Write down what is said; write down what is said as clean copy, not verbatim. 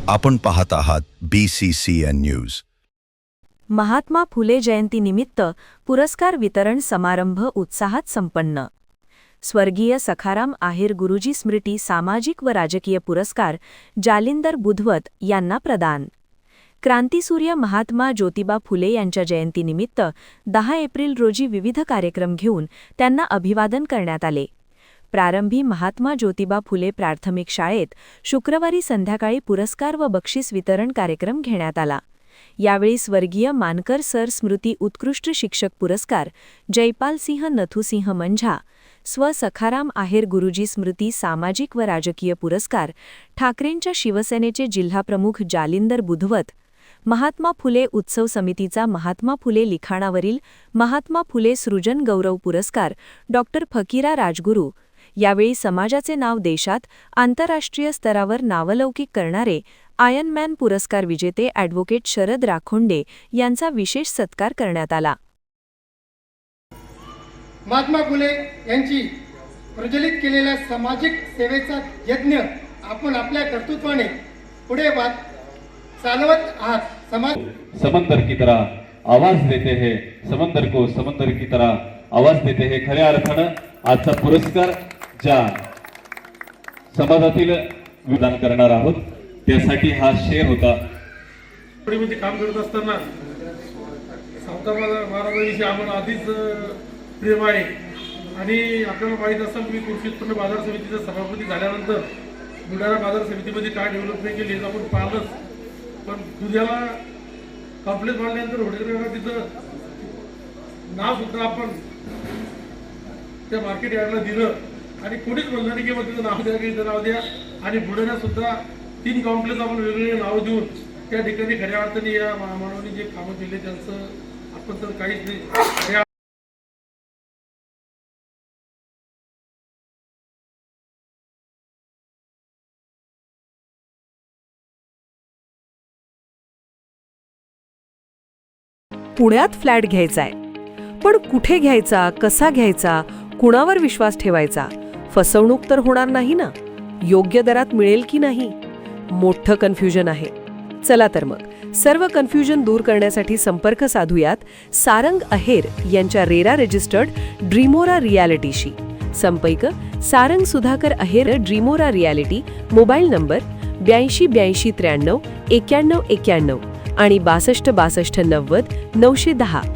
आपण पाहत आहात BCCN न्यूज. महात्मा फुले जयंतीनिमित्त पुरस्कार वितरण समारंभ उत्साहात संपन्न. स्वर्गीय सखाराम आहेर गुरुजी स्मृती सामाजिक व राजकीय पुरस्कार जालिंदर बुधवत यांना प्रदान. क्रांतिसूर्य महात्मा ज्योतिबा फुले यांच्या जयंतीनिमित्त 10 एप्रिल रोजी विविध कार्यक्रम घेऊन त्यांना अभिवादन करण्यात आले. प्रारंभी महात्मा ज्योतिबा फुले प्राथमिक शाळेत शुक्रवारी संध्याकाळी पुरस्कार व बक्षीस वितरण कार्यक्रम घेण्यात आला. यावेळी स्वर्गीय मानकर सर स्मृती उत्कृष्ट शिक्षक पुरस्कार जयपाल सिंह नथुसिंह मंझा, स्व सखाराम आहेर गुरुजी स्मृती सामाजिक व राजकीय पुरस्कार ठाकरेंच्या शिवसेनेचे जिल्हाप्रमुख जालिंदर बुधवत, महात्मा फुले उत्सव समितीचा महात्मा फुले लिखाणावरील महात्मा फुले सृजन गौरव पुरस्कार डॉ. फकीरा राजगुरू. यावेळी समाजाचे नाव देशात आंतरराष्ट्रीय स्तरावर नावलौकिक करणारे आयर्नमॅन पुरस्कार विजेते ॲडव्होकेट शरद राखोंडे यांचा विशेष सत्कार करण्यात आला. महात्मा फुले यांची प्रज्वलित केलेल्या सामाजिक सेवेचा यज्ञ आपण आपल्या कर्तृत्वाने पुढे चालवत आहात. समंदर की तरह आवाज देते हैं, समंदर को समंदर की तरह आवाज देते हैं. खऱ्या अर्थानं आजचा पुरस्कार ज्या समाजातील विधान करणार आहोत त्यासाठी हा शेर होता. मध्ये काम करत असताना सावकार महाराजांविषयी आम्हाला आधीच प्रेम आहे आणि आपल्याला माहीत असेल मी कृषी उत्पन्न बाजार समितीचा सभापती झाल्यानंतर बुलढाणा बाजार समितीमध्ये काय डेव्हलपमेंट केली आपण पाहिलंच. पण दुधाला कॉम्प्लेक्स बांधल्यानंतर होडेकरांना तिथं नाव सुद्धा आपण त्या मार्केट यार्डला दिलं आणि कोणीच म्हणलं नाही की मग तिथं नाव द्या की इथं नाव द्या. आणि बुलढाण्यात सुद्धा 3 कॉम्प्लेक्स आपण वेगवेगळे नाव देऊन त्या ठिकाणी खऱ्या अर्थाने या मानवाने जे कामं केले त्यांचं आपण तर काहीच नाही. पुण्यात फ्लॅट घ्यायचाय, पण कुठे घ्यायचा, कसा घ्यायचा, कुणावर विश्वास ठेवायचा? फसवणूक तर होणार नाही ना? योग्य दरात मिळेल की नाही? मोठं कन्फ्युजन आहे. चला तर मग सर्व कन्फ्युजन दूर करण्यासाठी संपर्क साधूयात सारंग आहेर यांच्या रेरा रजिस्टर्ड ड्रीमोरा रियालिटीशी. संपर्क सारंग सुधाकर आहेर ड्रीमोरा रियालिटी. मोबाईल नंबर 82 82 93 91 91 आणि 62 62 90 910.